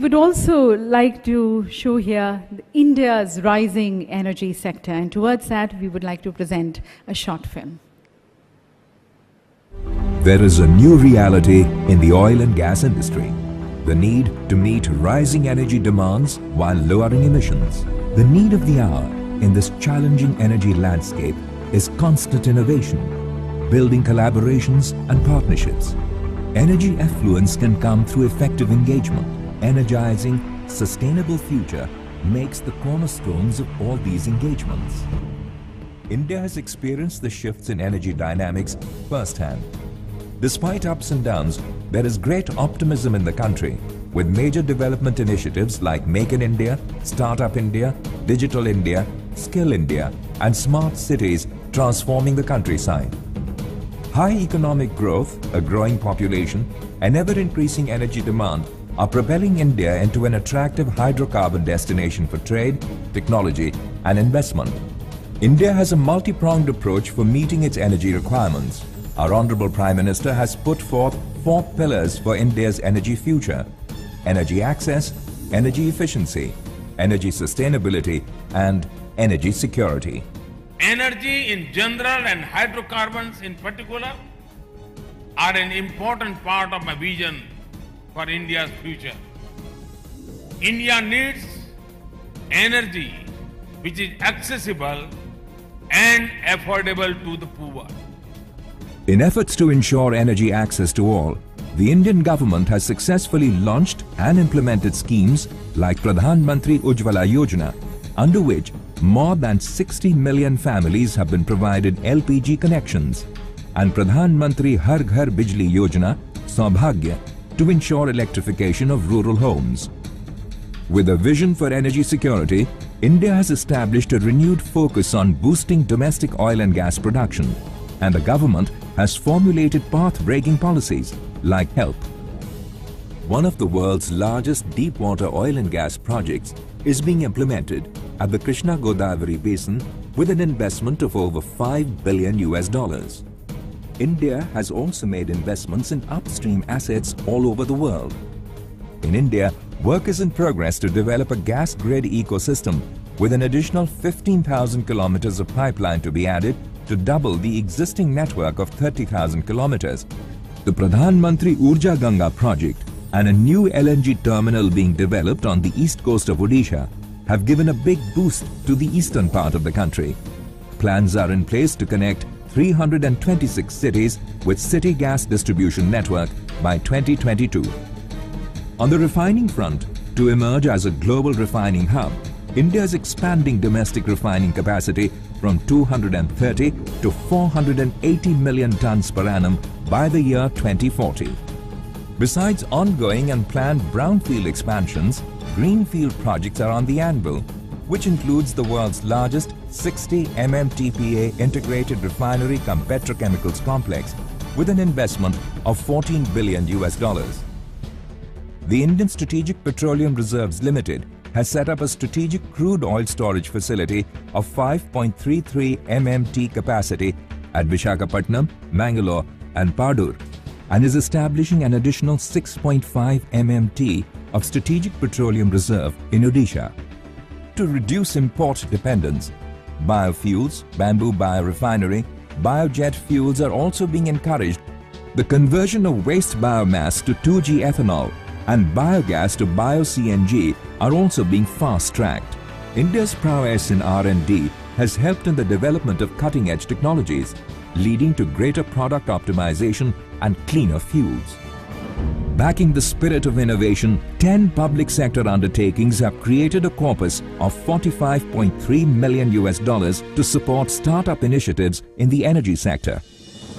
would also like to show here India's rising energy sector, and towards that we would like to present a short film. There is a new reality in the oil and gas industry. The need to meet rising energy demands while lowering emissions. The need of the hour in this challenging energy landscape is constant innovation, building collaborations and partnerships. Energy affluence can come through effective engagement. Energizing, sustainable future makes the cornerstones of all these engagements. India has experienced the shifts in energy dynamics firsthand. Despite ups and downs, there is great optimism in the country, with major development initiatives like Make in India, Startup India, Digital India, Skill India, and Smart Cities transforming the countryside. High economic growth, a growing population, and ever-increasing energy demand are propelling India into an attractive hydrocarbon destination for trade, technology, and investment. India has a multi-pronged approach for meeting its energy requirements. Our Honorable Prime Minister has put forth 4 pillars for India's energy future: energy access, energy efficiency, energy sustainability, and energy security. Energy in general and hydrocarbons in particular are an important part of my vision for India's future. India needs energy which is accessible and affordable to the poor. In efforts to ensure energy access to all, the Indian government has successfully launched and implemented schemes like Pradhan Mantri Ujjwala Yojana, under which more than 60 million families have been provided LPG connections, and Pradhan Mantri Har Ghar Bijli Yojana, Saubhagya, to ensure electrification of rural homes. With a vision for energy security, India has established a renewed focus on boosting domestic oil and gas production, and the government has formulated path-breaking policies like HELP. One of the world's largest deep-water oil and gas projects is being implemented at the Krishna-Godavari Basin with an investment of over $5 billion. India has also made investments in upstream assets all over the world. In India, work is in progress to develop a gas grid ecosystem with an additional 15,000 kilometers of pipeline to be added to double the existing network of 30,000 kilometers. The Pradhan Mantri Urja Ganga project and a new LNG terminal being developed on the east coast of Odisha have given a big boost to the eastern part of the country. Plans are in place to connect 326 cities with city gas distribution network by 2022. On the refining front, to emerge as a global refining hub, India is expanding domestic refining capacity from 230 to 480 million tons per annum by the year 2040. Besides ongoing and planned brownfield expansions, greenfield projects are on the anvil, which includes the world's largest 60 MMTPA integrated refinery cum petrochemicals complex with an investment of $14 billion. The Indian Strategic Petroleum Reserves Limited has set up a strategic crude oil storage facility of 5.33 MMT capacity at Visakhapatnam, Mangalore and Padur, and is establishing an additional 6.5 MMT of strategic petroleum reserve in Odisha. To reduce import dependence, biofuels, bamboo biorefinery, biojet fuels are also being encouraged. The conversion of waste biomass to 2G ethanol and biogas to bio-CNG are also being fast-tracked. India's prowess in R&D has helped in the development of cutting-edge technologies, leading to greater product optimization and cleaner fuels. Backing the spirit of innovation, 10 public sector undertakings have created a corpus of $45.3 million to support startup initiatives in the energy sector.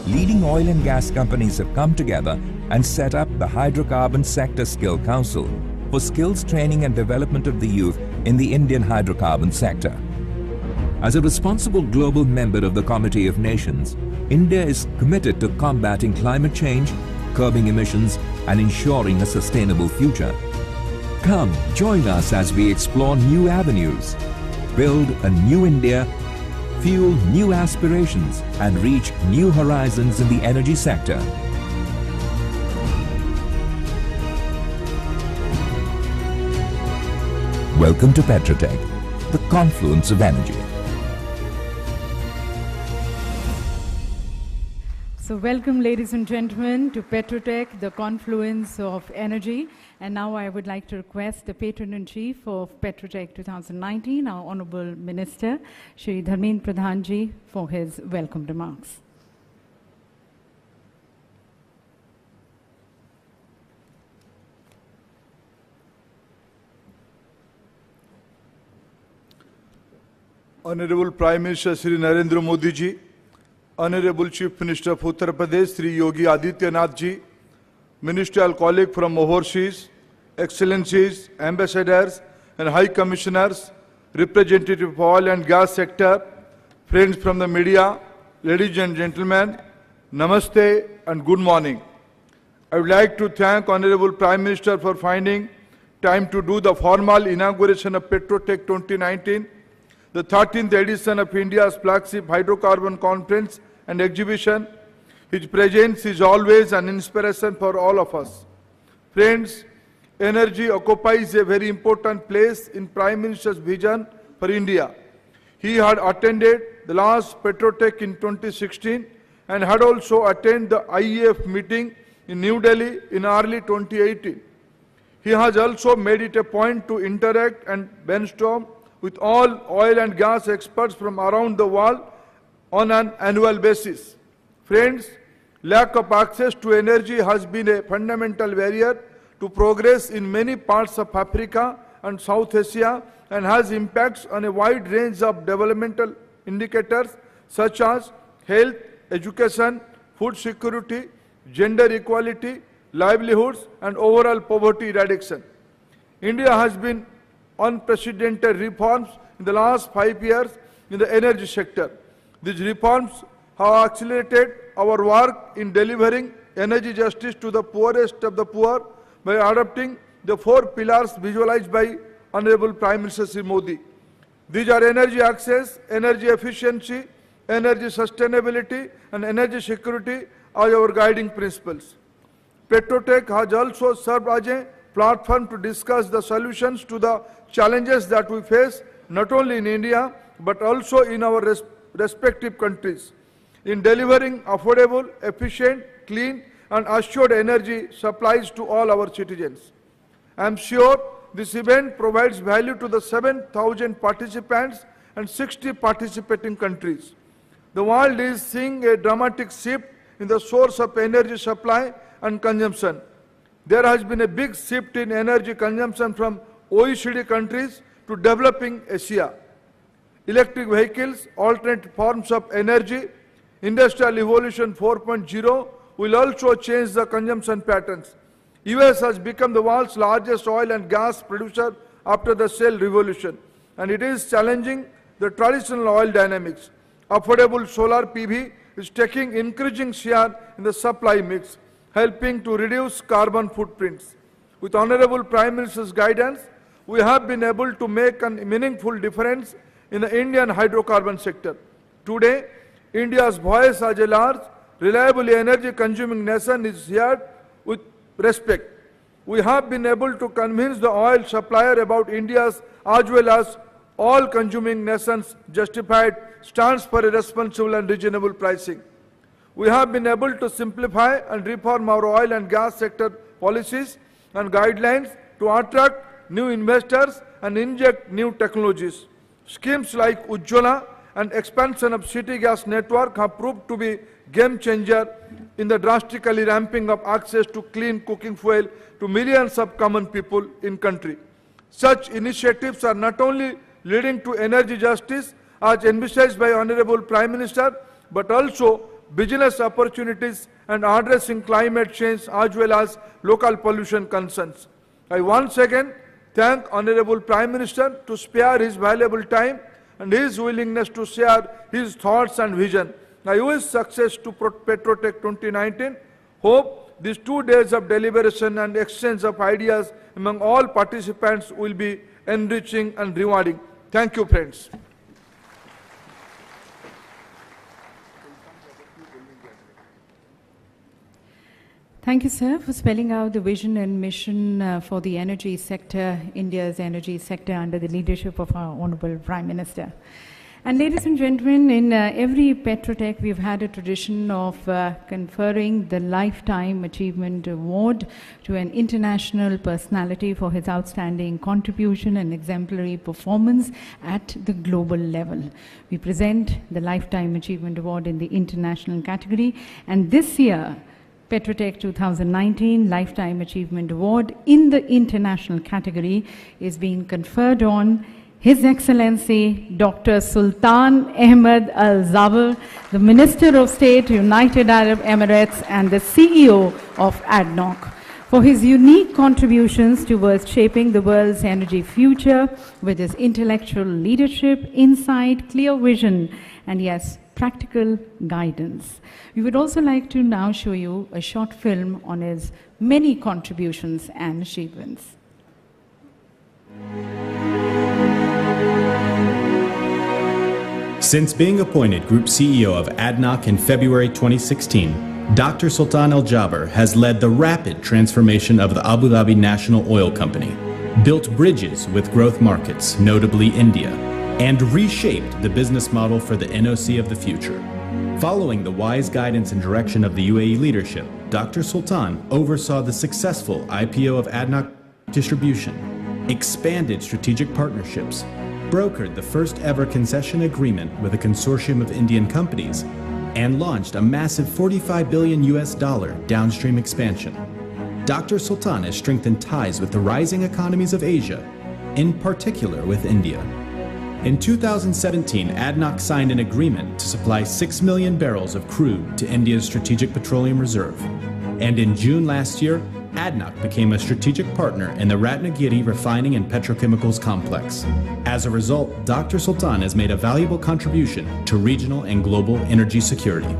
Leading oil and gas companies have come together and set up the Hydrocarbon Sector Skill Council for skills training and development of the youth in the Indian hydrocarbon sector. As a responsible global member of the Committee of Nations, India is committed to combating climate change, curbing emissions, and ensuring a sustainable future. Come, join us as we explore new avenues, build a new India, fuel new aspirations, and reach new horizons in the energy sector. Welcome to Petrotech, the confluence of energy. So welcome, ladies and gentlemen, to Petrotech, the confluence of energy. And now I would like to request the Patron-in-Chief of Petrotech 2019, our Honourable Minister, Shri Narendra Pradhanji, for his welcome remarks. Honorable Prime Minister Shri Narendra Modi ji, Honorable Chief Minister of Uttar Pradesh Shri Yogi Adityanath ji, ministerial colleague from overseas, excellencies, ambassadors and high commissioners, representative of oil and gas sector, friends from the media, ladies and gentlemen, namaste and good morning. I would like to thank Honorable Prime Minister for finding time to do the formal inauguration of Petrotech 2019, the 13th edition of India's flagship hydrocarbon conference and exhibition. His presence is always an inspiration for all of us. Friends, energy occupies a very important place in Prime Minister's vision for India. He had attended the last Petrotech in 2016 and had also attended the IEF meeting in New Delhi in early 2018. He has also made it a point to interact and brainstorm with all oil and gas experts from around the world on an annual basis. Friends, lack of access to energy has been a fundamental barrier to progress in many parts of Africa and South Asia and has impacts on a wide range of developmental indicators such as health, education, food security, gender equality, livelihoods and overall poverty eradication. India has been unprecedented reforms in the last 5 years in the energy sector. These reforms have accelerated our work in delivering energy justice to the poorest of the poor by adopting the 4 pillars visualized by Honorable Prime Minister Shri Modi. These are energy access, energy efficiency, energy sustainability and energy security as our guiding principles. Petrotech has also served as a platform to discuss the solutions to the challenges that we face not only in India but also in our respective countries in delivering affordable, efficient, clean and assured energy supplies to all our citizens. I am sure this event provides value to the 7,000 participants and 60 participating countries. The world is seeing a dramatic shift in the source of energy supply and consumption. There has been a big shift in energy consumption from OECD countries to developing Asia. Electric vehicles, alternate forms of energy, Industrial Evolution 4.0 will also change the consumption patterns. US has become the world's largest oil and gas producer after the shale revolution, and it is challenging the traditional oil dynamics. Affordable solar PV is taking increasing share in the supply mix, helping to reduce carbon footprints. With Honorable Prime Minister's guidance, we have been able to make a meaningful difference in the Indian hydrocarbon sector. Today, India's voice as a large, reliably energy-consuming nation is heard with respect. We have been able to convince the oil supplier about India's as well as all consuming nations' justified stance for a responsible and reasonable pricing. We have been able to simplify and reform our oil and gas sector policies and guidelines to attract new investors and inject new technologies. Schemes like Ujjwala and expansion of city gas network have proved to be game changer in the drastically ramping up access to clean cooking fuel to millions of common people in country. Such initiatives are not only leading to energy justice as envisaged by Honorable Prime Minister, but also business opportunities and addressing climate change as well as local pollution concerns. I once again thank Honorable Prime Minister to spare his valuable time and his willingness to share his thoughts and vision. I wish success to Petrotech 2019. Hope these 2 days of deliberation and exchange of ideas among all participants will be enriching and rewarding. Thank you, friends. Thank you, sir, for spelling out the vision and mission for the energy sector, India's energy sector, under the leadership of our Honorable Prime Minister. And ladies and gentlemen, in every Petrotech, we've had a tradition of conferring the Lifetime Achievement Award to an international personality for his outstanding contribution and exemplary performance at the global level. We present the Lifetime Achievement Award in the international category, and this year, Petrotech 2019 Lifetime Achievement Award in the international category is being conferred on His Excellency Dr. Sultan Ahmed Al Jaber, the Minister of State, United Arab Emirates, and the CEO of ADNOC, for his unique contributions towards shaping the world's energy future with his intellectual leadership, insight, clear vision, and yes, practical guidance. We would also like to now show you a short film on his many contributions and achievements. Since being appointed Group CEO of ADNOC in February 2016, Dr. Sultan Al Jaber has led the rapid transformation of the Abu Dhabi National Oil Company, built bridges with growth markets, notably India, and reshaped the business model for the NOC of the future. Following the wise guidance and direction of the UAE leadership, Dr. Sultan oversaw the successful IPO of ADNOC Distribution, expanded strategic partnerships, brokered the first ever concession agreement with a consortium of Indian companies, and launched a massive $45 billion downstream expansion. Dr. Sultan has strengthened ties with the rising economies of Asia, in particular with India. In 2017, ADNOC signed an agreement to supply 6 million barrels of crude to India's Strategic Petroleum Reserve. And in June last year, ADNOC became a strategic partner in the Ratnagiri Refining and Petrochemicals Complex. As a result, Dr. Sultan has made a valuable contribution to regional and global energy security.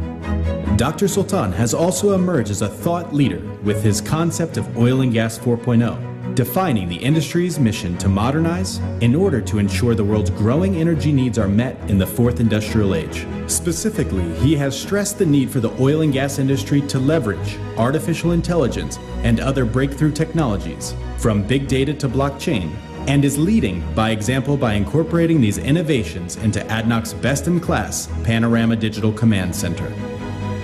Dr. Sultan has also emerged as a thought leader with his concept of Oil and Gas 4.0, defining the industry's mission to modernize in order to ensure the world's growing energy needs are met in the fourth industrial age. Specifically, he has stressed the need for the oil and gas industry to leverage artificial intelligence and other breakthrough technologies, from big data to blockchain, and is leading by example by incorporating these innovations into ADNOC's best-in-class Panorama Digital Command Center.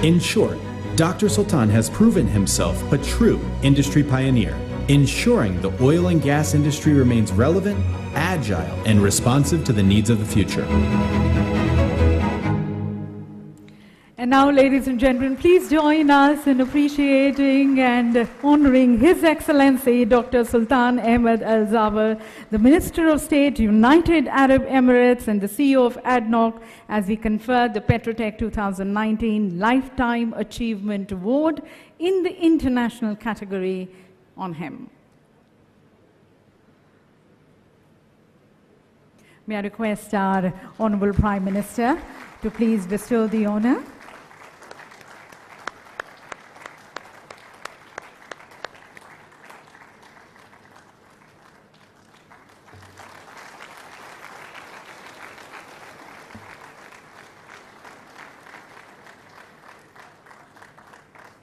In short, Dr. Sultan has proven himself a true industry pioneer, ensuring the oil and gas industry remains relevant, agile, and responsive to the needs of the future. And now, ladies and gentlemen, please join us in appreciating and honoring His Excellency Dr. Sultan Ahmed Al Jaber, the Minister of State, United Arab Emirates, and the CEO of ADNOC, as we confer the Petrotech 2019 Lifetime Achievement Award in the international category on him. May I request our Honorable Prime Minister to please bestow the honor.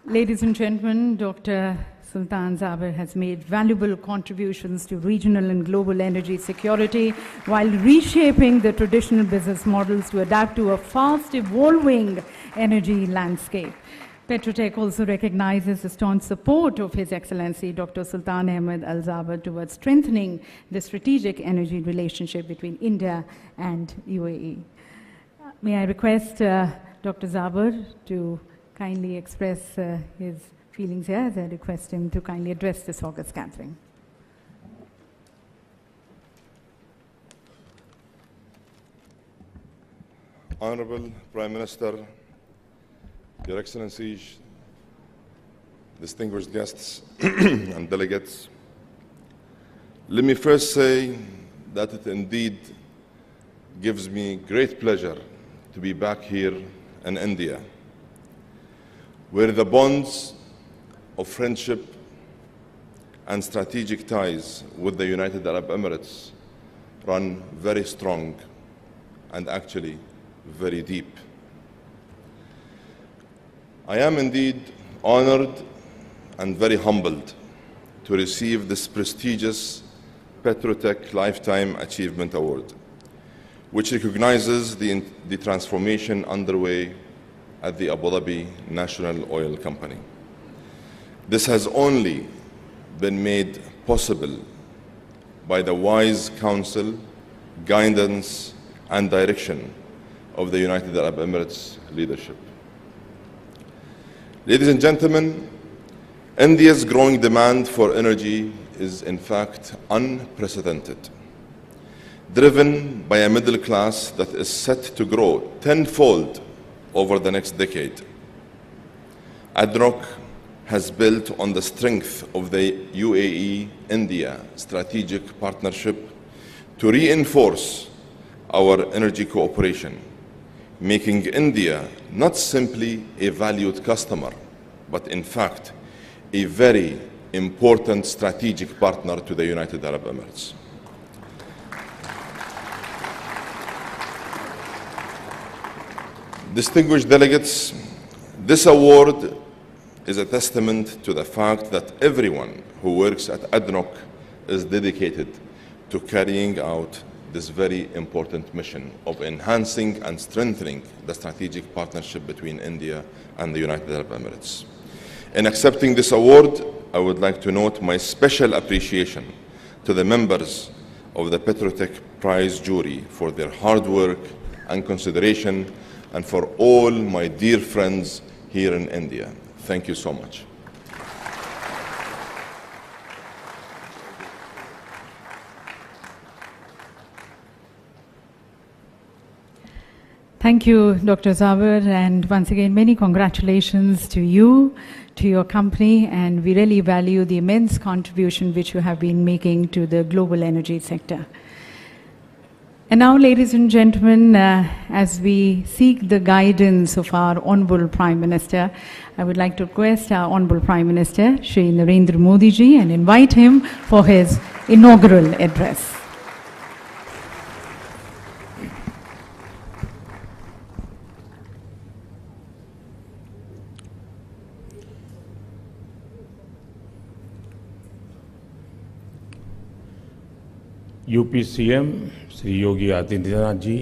Ladies and gentlemen, Dr. Sultan Jaber has made valuable contributions to regional and global energy security while reshaping the traditional business models to adapt to a fast evolving energy landscape. Petrotech also recognizes the staunch support of His Excellency Dr. Sultan Ahmed Al Jaber towards strengthening the strategic energy relationship between India and UAE. May I request Dr. Jaber to kindly express his feelings here, as I request him to kindly address this august gathering. Honorable Prime Minister, Your Excellencies, distinguished guests and delegates, let me first say that it indeed gives me great pleasure to be back here in India, where the bonds of friendship and strategic ties with the United Arab Emirates run very strong and actually very deep. I am indeed honored and very humbled to receive this prestigious Petrotech Lifetime Achievement Award, which recognizes the transformation underway at the Abu Dhabi National Oil Company. This has only been made possible by the wise counsel, guidance, and direction of the United Arab Emirates leadership. Ladies and gentlemen, India's growing demand for energy is in fact unprecedented, driven by a middle class that is set to grow tenfold over the next decade. ADNOC has built on the strength of the UAE-India strategic partnership to reinforce our energy cooperation, making India not simply a valued customer, but in fact, a very important strategic partner to the United Arab Emirates. Distinguished delegates, this award is a testament to the fact that everyone who works at ADNOC is dedicated to carrying out this very important mission of enhancing and strengthening the strategic partnership between India and the United Arab Emirates. In accepting this award, I would like to note my special appreciation to the members of the Petrotech Prize jury for their hard work and consideration, and for all my dear friends here in India. Thank you so much. Thank you, Dr. Zaber, and once again, many congratulations to you, to your company, and we really value the immense contribution which you have been making to the global energy sector. And now, ladies and gentlemen, as we seek the guidance of our Honorable Prime Minister, I would like to request our Honorable Prime Minister, Shri Narendra Modi ji, and invite him for his inaugural address. UP CM Shri Yogi Adityanath ji,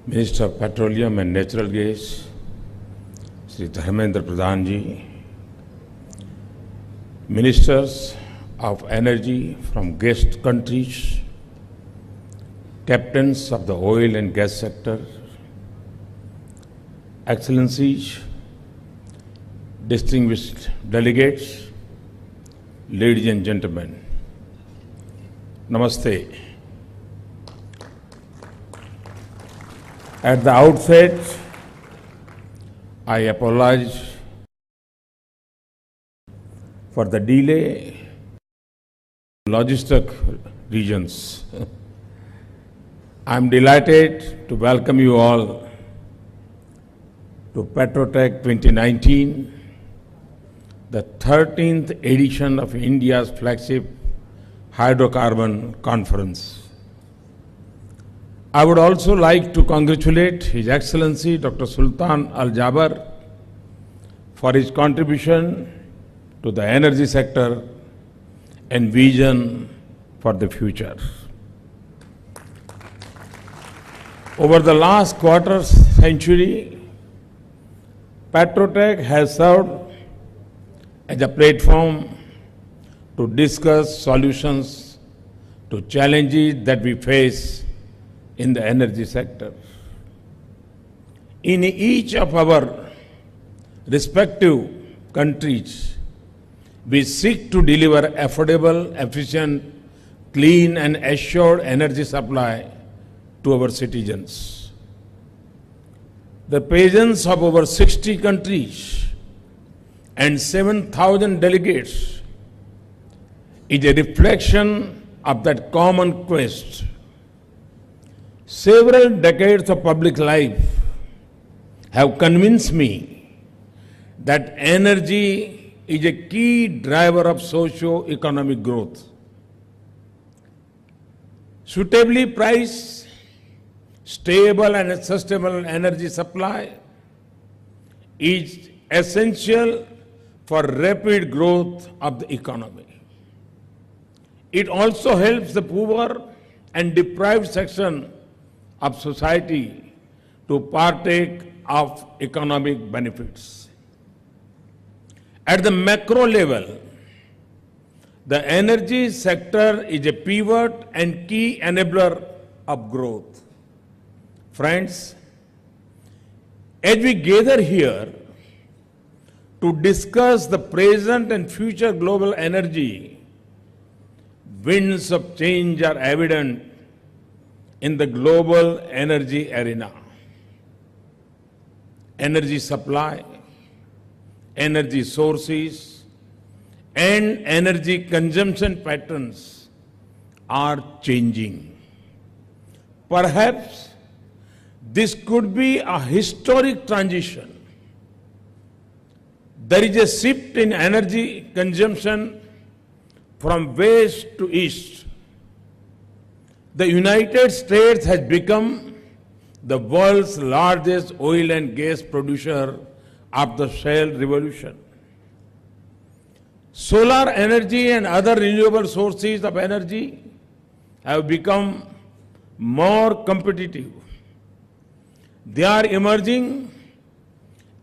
minister of petroleum and natural gas Shri Dharmendra Pradhan ji, ministers of energy from guest countries, captains of the oil and gas sector, excellencies, distinguished delegates, ladies and gentlemen, Namaste. At the outset, I apologize for the delay in logistic regions. I am delighted to welcome you all to Petrotech 2019, the 13th edition of India's flagship hydrocarbon conference. I would also like to congratulate His Excellency Dr. Sultan Al Jaber for his contribution to the energy sector and vision for the future. Over the last quarter century, Petrotech has served as a platform to discuss solutions to challenges that we face in the energy sector. In each of our respective countries, we seek to deliver affordable, efficient, clean and assured energy supply to our citizens. The presence of over 60 countries and 7,000 delegates is a reflection of that common quest. Several decades of public life have convinced me that energy is a key driver of socio-economic growth. Suitably priced, stable and sustainable energy supply is essential for rapid growth of the economy. It also helps the poor and deprived section of society to partake of economic benefits. At the macro level, the energy sector is a pivot and key enabler of growth. Friends, as we gather here to discuss the present and future global energy, winds of change are evident in the global energy arena. Energy supply, energy sources, and energy consumption patterns are changing. Perhaps this could be a historic transition. There is a shift in energy consumption from west to east. The United States has become the world's largest oil and gas producer of the shale revolution. Solar energy and other renewable sources of energy have become more competitive. They are emerging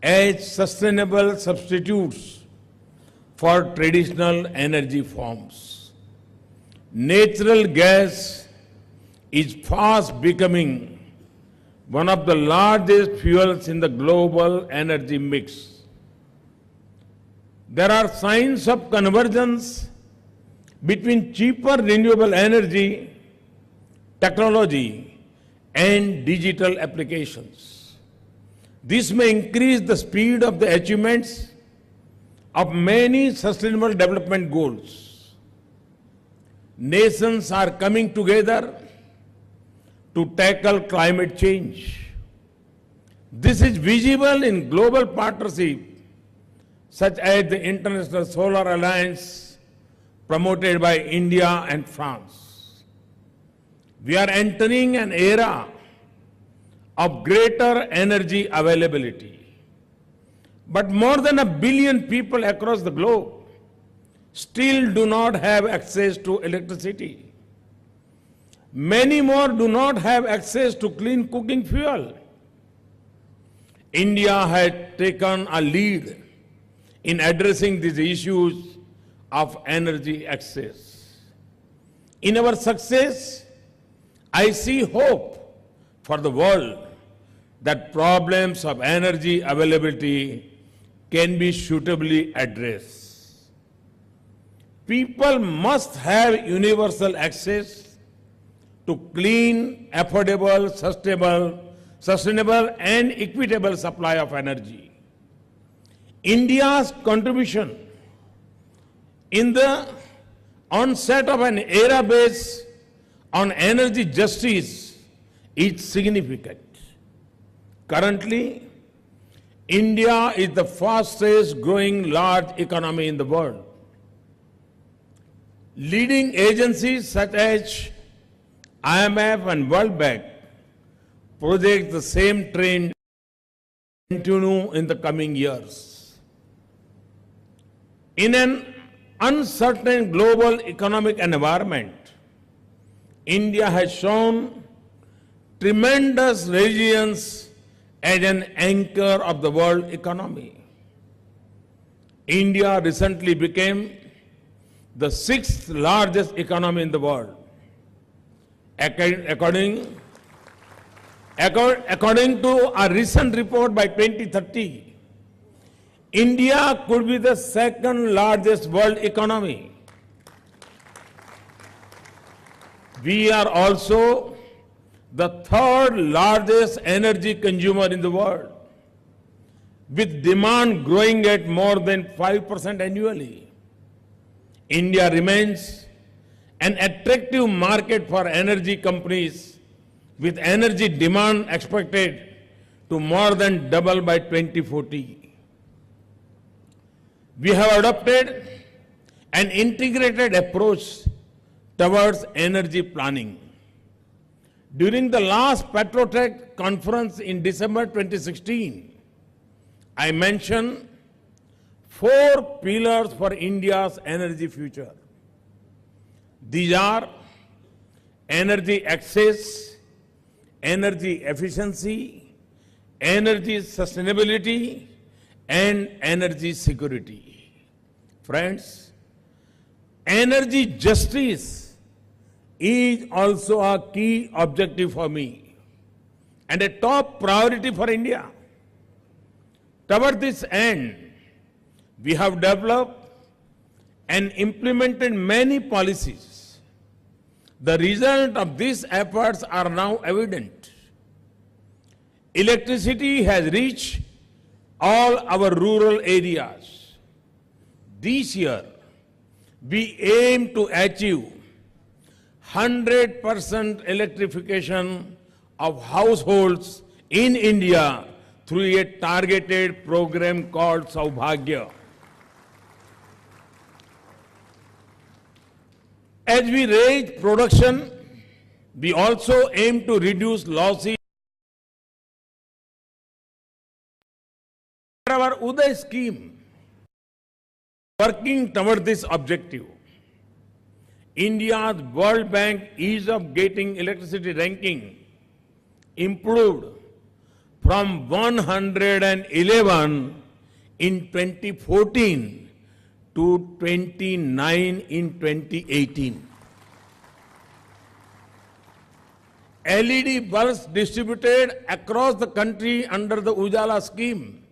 as sustainable substitutes for traditional energy forms. Natural gas is fast becoming one of the largest fuels in the global energy mix. There are signs of convergence between cheaper renewable energy, technology, and digital applications. This may increase the speed of the achievements of many sustainable development goals. Nations are coming together to tackle climate change. This is visible in global partnerships such as the International Solar Alliance promoted by India and France. We are entering an era of greater energy availability. But more than 1 billion people across the globe still do not have access to electricity. Many more do not have access to clean cooking fuel. India has taken a lead in addressing these issues of energy access. In our success, I see hope for the world that problems of energy availability can be suitably addressed. People must have universal access to clean, affordable, sustainable and equitable supply of energy. India's contribution in the onset of an era based on energy justice is significant. Currently, India is the fastest growing large economy in the world. Leading agencies such as IMF and World Bank project the same trend to continue in the coming years. In an uncertain global economic environment, India has shown tremendous resilience as an anchor of the world economy. India recently became the 6th largest economy in the world. According to a recent report by 2030, India could be the 2nd largest world economy. We are also the 3rd largest energy consumer in the world, with demand growing at more than 5% annually. India remains an attractive market for energy companies, with energy demand expected to more than double by 2040. We have adopted an integrated approach towards energy planning. During the last Petrotech conference in December 2016, I mentioned four pillars for India's energy future. These are energy access, energy efficiency, energy sustainability, and energy security. Friends, energy justice is also a key objective for me and a top priority for India. Toward this end, we have developed and implemented many policies. The result of these efforts are now evident. Electricity has reached all our rural areas. This year, we aim to achieve 100% electrification of households in India through a targeted program called Saubhagya. As we raise production, we also aim to reduce losses. Our Uday scheme, working toward this objective. India's World Bank Ease of Getting Electricity ranking improved from 111 in 2014 to 29 in 2018. LED bulbs distributed across the country under the Ujala scheme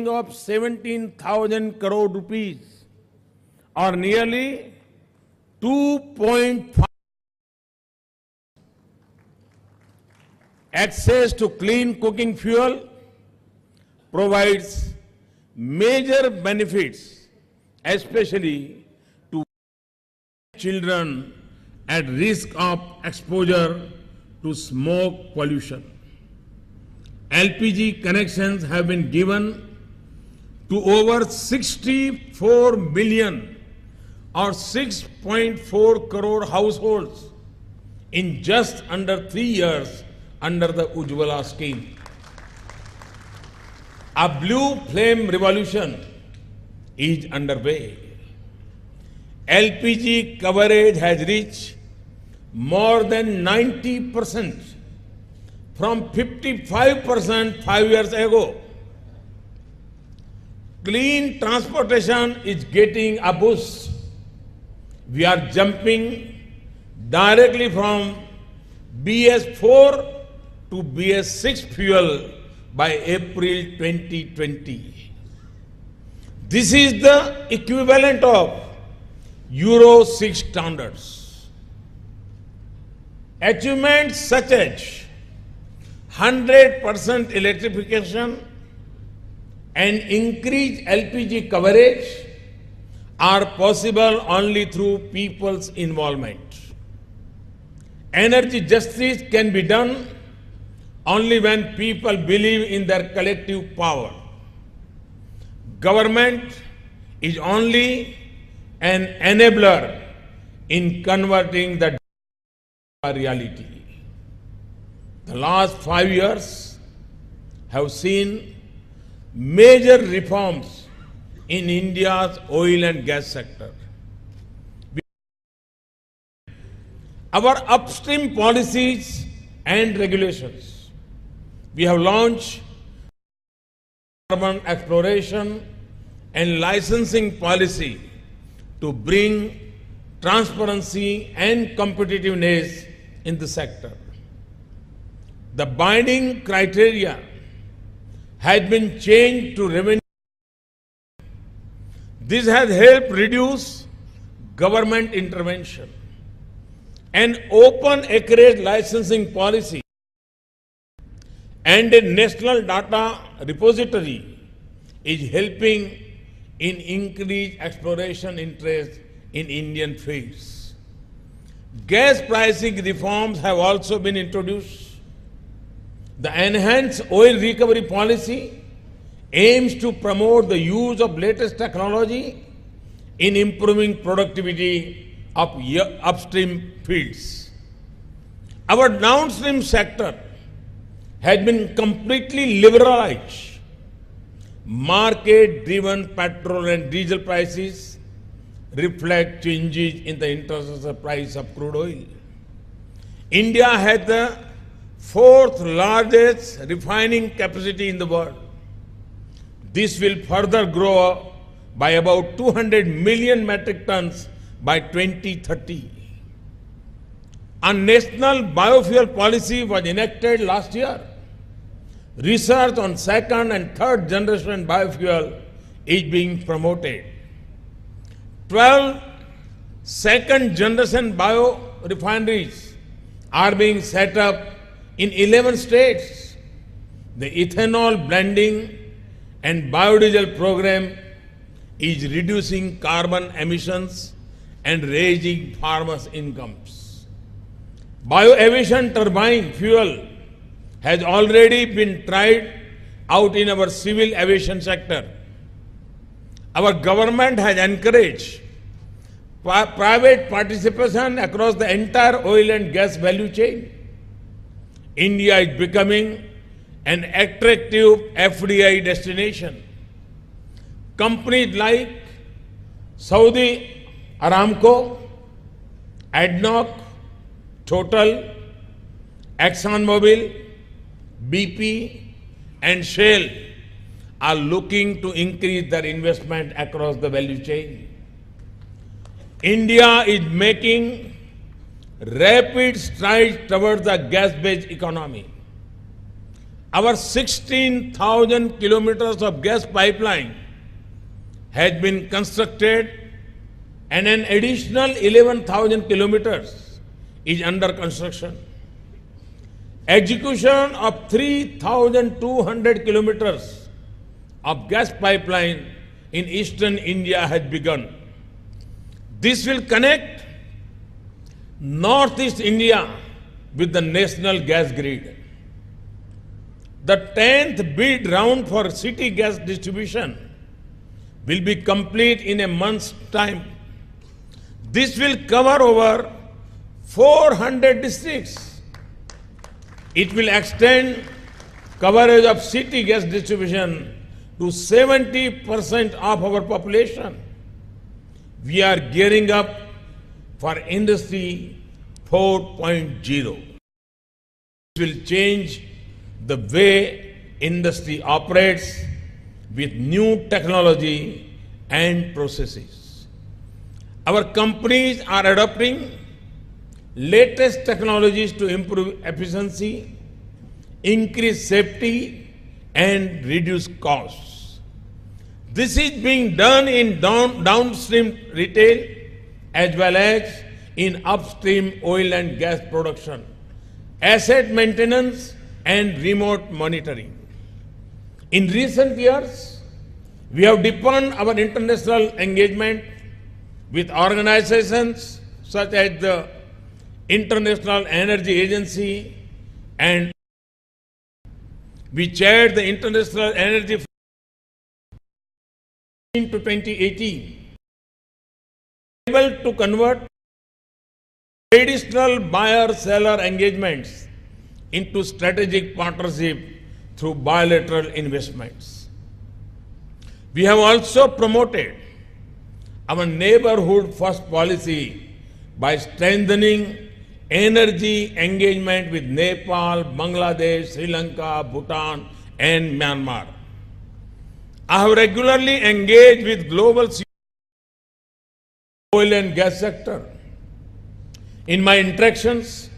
of 17,000 crore rupees, or nearly 2.5. Access to clean cooking fuel provides major benefits, especially to children at risk of exposure to smoke pollution. LPG connections have been given to over 64 million or 6.4 crore households in just under 3 years under the Ujjwala scheme. A blue flame revolution is underway. LPG coverage has reached more than 90% from 55% 5 years ago. Clean transportation is getting a boost. We are jumping directly from BS4 to BS6 fuel by April 2020. This is the equivalent of Euro 6 standards. Achievements such as 100% electrification and increased LPG coverage are possible only through people's involvement. Energy justice can be done only when people believe in their collective power. Government is only an enabler in converting the reality. The last 5 years have seen major reforms in India's oil and gas sector. Our upstream policies and regulations. We have launched carbon exploration and licensing policy to bring transparency and competitiveness in the sector. The binding criteria had been changed to revenue. This has helped reduce government intervention. An open acreage licensing policy and a national data repository is helping in increased exploration interest in Indian fields. Gas pricing reforms have also been introduced. The enhanced oil recovery policy aims to promote the use of latest technology in improving productivity of upstream fields. Our downstream sector has been completely liberalized. Market-driven petrol and diesel prices reflect changes in the international price of crude oil. India has the fourth largest refining capacity in the world. This will further grow by about 200 million metric tons by 2030. A national biofuel policy was enacted last year. Research on second and third generation biofuel is being promoted. 12 second generation biorefineries are being set up in 11 states. The ethanol blending and biodiesel program is reducing carbon emissions and raising farmers' incomes. Bioaviation turbine fuel has already been tried out in our civil aviation sector. Our government has encouraged private participation across the entire oil and gas value chain. India is becoming an attractive FDI destination. Companies like Saudi Aramco, ADNOC, Total, ExxonMobil, BP and Shell are looking to increase their investment across the value chain. India is making rapid strides towards the gas-based economy. Our 16,000 kilometers of gas pipeline has been constructed and an additional 11,000 kilometers is under construction. Execution of 3,200 kilometers of gas pipeline in eastern India has begun. This will connect northeast India with the national gas grid. The 10th bid round for city gas distribution will be complete in a month's time. This will cover over 400 districts. It will extend coverage of city gas distribution to 70% of our population. We are gearing up for Industry 4.0. It will change the way industry operates with new technology and processes. Our companies are adopting latest technologies to improve efficiency, increase safety, and reduce costs. This is being done in downstream retail as well as in upstream oil and gas production, asset maintenance, and remote monitoring. In recent years, we have deepened our international engagement with organizations such as the International Energy Agency, and we chaired the International Energy to 2018, able to convert traditional buyer-seller engagements into strategic partnership through bilateral investments. We have also promoted our neighborhood first policy by strengthening energy engagement with Nepal, Bangladesh, Sri Lanka, Bhutan, and Myanmar. I have regularly engaged with global oil and gas sector. In my interactions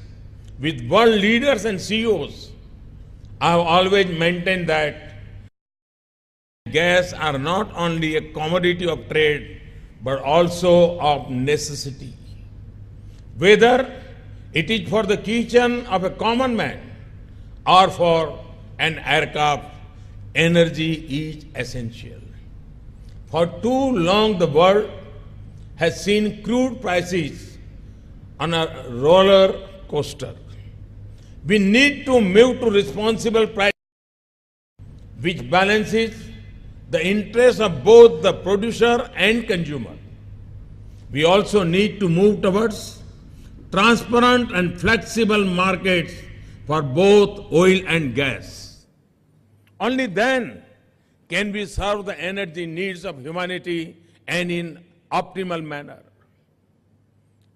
with world leaders and CEOs, I have always maintained that gas are not only a commodity of trade, but also of necessity. Whether it is for the kitchen of a common man or for an aircraft, energy is essential. For too long, the world has seen crude prices on a roller coaster. We need to move to responsible price, which balances the interests of both the producer and consumer. We also need to move towards transparent and flexible markets for both oil and gas. Only then can we serve the energy needs of humanity and in optimal manner.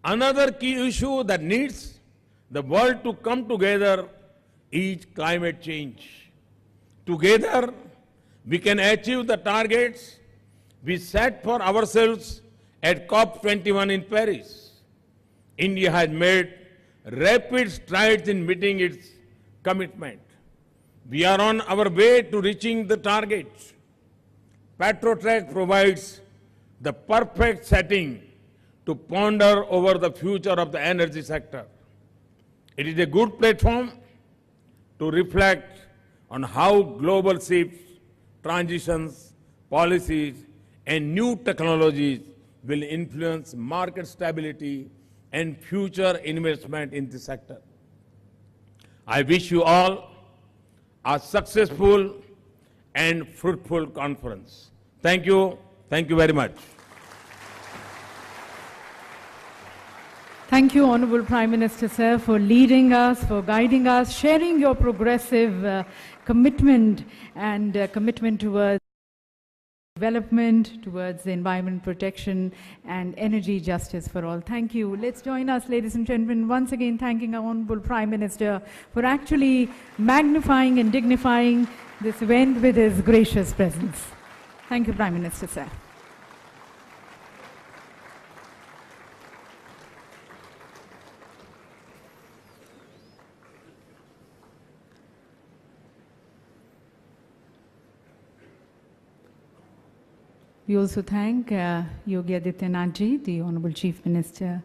Another key issue that needs the world to come together is climate change. Together, we can achieve the targets we set for ourselves at COP21 in Paris. India has made rapid strides in meeting its commitment. We are on our way to reaching the targets. Petrotech provides the perfect setting to ponder over the future of the energy sector. It is a good platform to reflect on how global shifts, transitions, policies, and new technologies will influence market stability and future investment in the sector. I wish you all a successful and fruitful conference. Thank you. Thank you very much. Thank you, Honorable Prime Minister, sir, for leading us, for guiding us, sharing your progressive commitment and commitment towards development, towards the environment protection and energy justice for all. Thank you. Let's join us, ladies and gentlemen, once again thanking our Honorable Prime Minister for actually magnifying and dignifying this event with his gracious presence. Thank you, Prime Minister, sir. We also thank Yogi Adityanath ji, the Honorable Chief Minister